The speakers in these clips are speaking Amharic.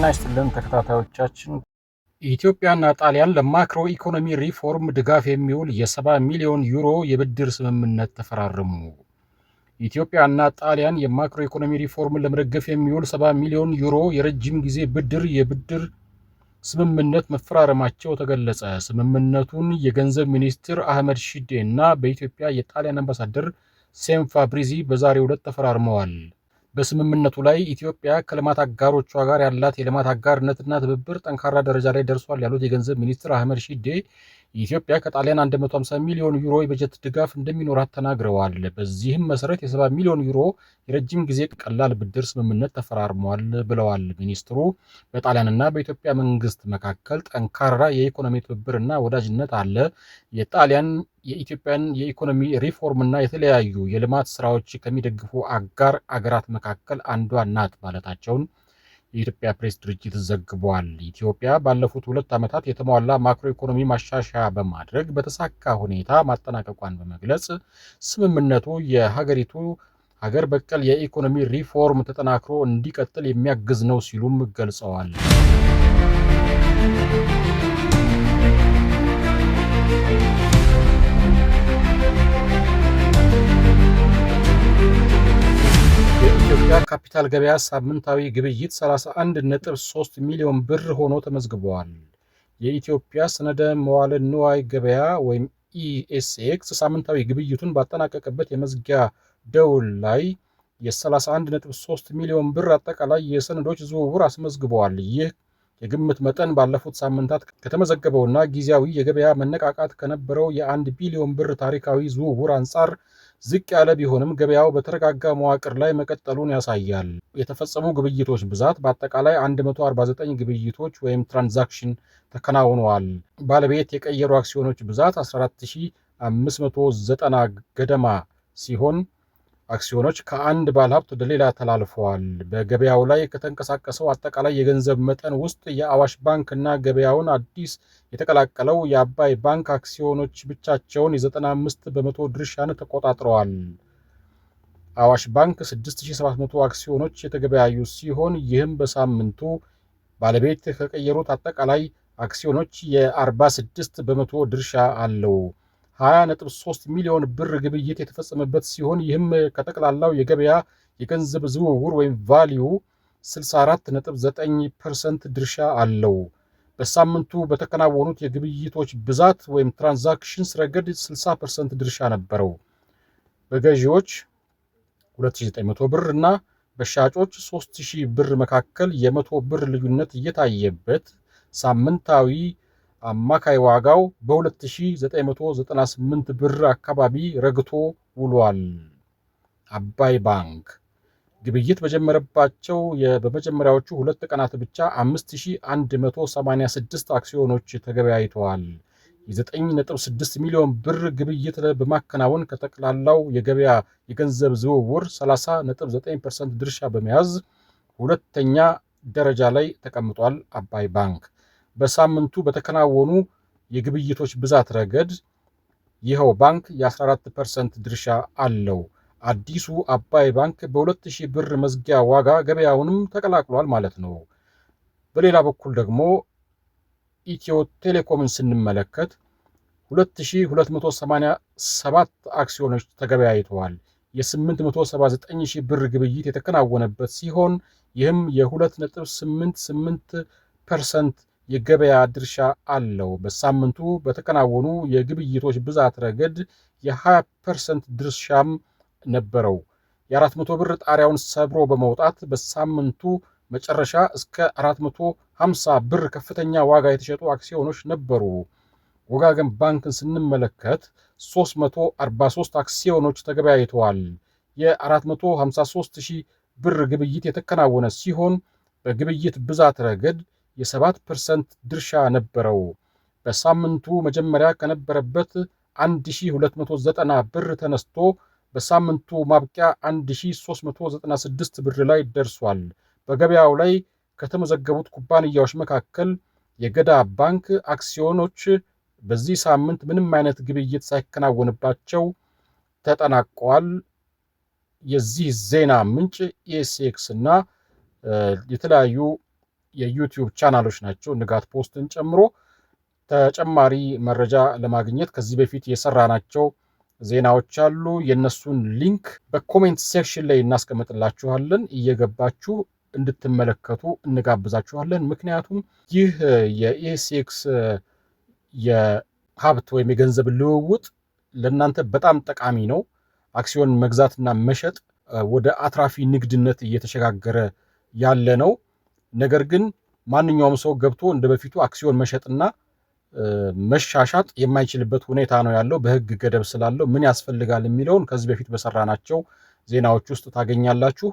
ጤና ይስጥልን ተከታታዮቻችን። ኢትዮጵያና ጣሊያን ለማክሮ ኢኮኖሚ ሪፎርም ድጋፍ የሚውል የ70 ሚሊዮን ዩሮ የብድር ስምምነት ተፈራረሙ። ኢትዮጵያና ጣሊያን የማክሮ ኢኮኖሚ ሪፎርምን ለመደገፍ የሚውል 70 ሚሊዮን ዩሮ የረጅም ጊዜ የብድር ስምምነት መፈራረማቸው ተገለጸ። ስምምነቱን የገንዘብ ሚኒስትር አህመድ ሺዴ እና በኢትዮጵያ የጣሊያን አምባሳደር ሴም ፋብሪዚ በዛሬው ዕለት ተፈራርመዋል። በስምምነቱ ላይ ኢትዮጵያ ከልማት አጋሮቿ ጋር ያላት የልማት አጋርነትና ትብብር ጠንካራ ደረጃ ላይ ደርሷል ያሉት የገንዘብ ሚኒስትር አህመድ ሺዴ ኢትዮጵያ ከጣሊያን 150 ሚሊዮን ዩሮ የበጀት ድጋፍ እንደሚኖራት ተናግረዋል። በዚህም መሰረት የ70 ሚሊዮን ዩሮ የረጅም ጊዜ ቀላል ብድር ስምምነት ተፈራርመዋል ብለዋል ሚኒስትሩ። በጣሊያንና በኢትዮጵያ መንግስት መካከል ጠንካራ የኢኮኖሚ ትብብርና ወዳጅነት አለ። የጣሊያን የኢትዮጵያን የኢኮኖሚ ሪፎርምና የተለያዩ የልማት ስራዎች ከሚደግፉ አጋር አገራት መካከል አንዷ ናት ማለታቸውን የኢትዮጵያ ፕሬስ ድርጅት ዘግቧል። ኢትዮጵያ ባለፉት 2 ዓመታት የተሟላ ማክሮ ኢኮኖሚ ማሻሻያ በማድረግ በተሳካ ሁኔታ ማጠናቀቋን በመግለጽ ስምምነቱ የሀገሪቱ ሀገር በቀል የኢኮኖሚ ሪፎርም ተጠናክሮ እንዲቀጥል የሚያግዝ ነው ሲሉም ገልጸዋል። የኢትዮጵያ ካፒታል ገበያ ሳምንታዊ ግብይት 31.3 ሚሊዮን ብር ሆኖ ተመዝግቧል። የኢትዮጵያ ሰነደ መዋለ ንዋይ ገበያ ወይም ኢኤስኤክስ ሳምንታዊ ግብይቱን ባጠናቀቀበት የመዝጊያ ደውል ላይ የ31.3 ሚሊዮን ብር አጠቃላይ የሰነዶች ዝውውር አስመዝግበዋል። ይህ የግምት መጠን ባለፉት ሳምንታት ከተመዘገበውና ጊዜያዊ የገበያ መነቃቃት ከነበረው የ1 ቢሊዮን ብር ታሪካዊ ዝውውር አንጻር ዝቅ ያለ ቢሆንም ገበያው በተረጋጋ መዋቅር ላይ መቀጠሉን ያሳያል። የተፈጸሙ ግብይቶች ብዛት በአጠቃላይ 149 ግብይቶች ወይም ትራንዛክሽን ተከናውነዋል። ባለቤት የቀየሩ አክሲዮኖች ብዛት 14590 ገደማ ሲሆን አክሲዮኖች ከአንድ ባለሀብት ወደ ሌላ ተላልፈዋል። በገበያው ላይ ከተንቀሳቀሰው አጠቃላይ የገንዘብ መጠን ውስጥ የአዋሽ ባንክ እና ገበያውን አዲስ የተቀላቀለው የአባይ ባንክ አክሲዮኖች ብቻቸውን የ95 በመቶ ድርሻን ተቆጣጥረዋል። አዋሽ ባንክ 6700 አክሲዮኖች የተገበያዩ ሲሆን ይህም በሳምንቱ ባለቤት ከቀየሩት አጠቃላይ አክሲዮኖች የ46 በመቶ ድርሻ አለው። 20.3 ሚሊዮን ብር ግብይት የተፈጸመበት ሲሆን ይህም ከጠቅላላው የገበያ የገንዘብ ዝውውር ወይም ቫሊዩ 64.9% ድርሻ አለው። በሳምንቱ በተከናወኑት የግብይቶች ብዛት ወይም ትራንዛክሽንስ ረገድ 60% ድርሻ ነበረው። በገዢዎች 2900 ብር እና በሻጮች 3000 ብር መካከል የ100 ብር ልዩነት እየታየበት ሳምንታዊ አማካይ ዋጋው በ2998 ብር አካባቢ ረግቶ ውሏል። አባይ ባንክ ግብይት በጀመረባቸው በመጀመሪያዎቹ 2 ቀናት ብቻ 5186 አክሲዮኖች ተገበያይተዋል። የ9.6 ሚሊዮን ብር ግብይት በማከናወን ከጠቅላላው የገበያ የገንዘብ ዝውውር 30.9% ድርሻ በመያዝ ሁለተኛ ደረጃ ላይ ተቀምጧል። አባይ ባንክ በሳምንቱ በተከናወኑ የግብይቶች ብዛት ረገድ ይኸው ባንክ የ14% ድርሻ አለው። አዲሱ አባይ ባንክ በ2000 ብር መዝጊያ ዋጋ ገበያውንም ተቀላቅሏል ማለት ነው። በሌላ በኩል ደግሞ ኢትዮ ቴሌኮምን ስንመለከት 2287 አክሲዮኖች ተገበያይተዋል። የ879,000 ብር ግብይት የተከናወነበት ሲሆን ይህም የ2.88% የገበያ ድርሻ አለው። በሳምንቱ በተከናወኑ የግብይቶች ብዛት ረገድ የ20% ድርሻም ነበረው። የ400 ብር ጣሪያውን ሰብሮ በመውጣት በሳምንቱ መጨረሻ እስከ 450 ብር ከፍተኛ ዋጋ የተሸጡ አክሲዮኖች ነበሩ። ወጋገን ባንክን ስንመለከት 343 አክሲዮኖች ተገበያይተዋል። የ453,000 ብር ግብይት የተከናወነ ሲሆን በግብይት ብዛት ረገድ የ7% ድርሻ ነበረው። በሳምንቱ መጀመሪያ ከነበረበት 1290 ብር ተነስቶ በሳምንቱ ማብቂያ 1396 ብር ላይ ደርሷል። በገበያው ላይ ከተመዘገቡት ኩባንያዎች መካከል የገዳ ባንክ አክሲዮኖች በዚህ ሳምንት ምንም አይነት ግብይት ሳይከናወንባቸው ተጠናቀዋል። የዚህ ዜና ምንጭ ኢኤስኤክስ እና የተለያዩ የዩቲዩብ ቻናሎች ናቸው። ንጋት ፖስትን ጨምሮ ተጨማሪ መረጃ ለማግኘት ከዚህ በፊት የሰራናቸው ዜናዎች አሉ። የነሱን ሊንክ በኮሜንት ሴክሽን ላይ እናስቀምጥላችኋለን። እየገባችሁ እንድትመለከቱ እንጋብዛችኋለን። ምክንያቱም ይህ የኤስኤክስ የሀብት ወይም የገንዘብ ልውውጥ ለእናንተ በጣም ጠቃሚ ነው። አክሲዮን መግዛትና መሸጥ ወደ አትራፊ ንግድነት እየተሸጋገረ ያለ ነው። ነገር ግን ማንኛውም ሰው ገብቶ እንደ በፊቱ አክሲዮን መሸጥና መሻሻጥ የማይችልበት ሁኔታ ነው ያለው። በሕግ ገደብ ስላለው ምን ያስፈልጋል የሚለውን ከዚህ በፊት በሰራናቸው ዜናዎች ውስጥ ታገኛላችሁ።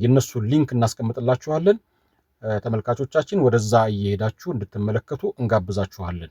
የነሱን ሊንክ እናስቀምጥላችኋለን። ተመልካቾቻችን ወደዛ እየሄዳችሁ እንድትመለከቱ እንጋብዛችኋለን።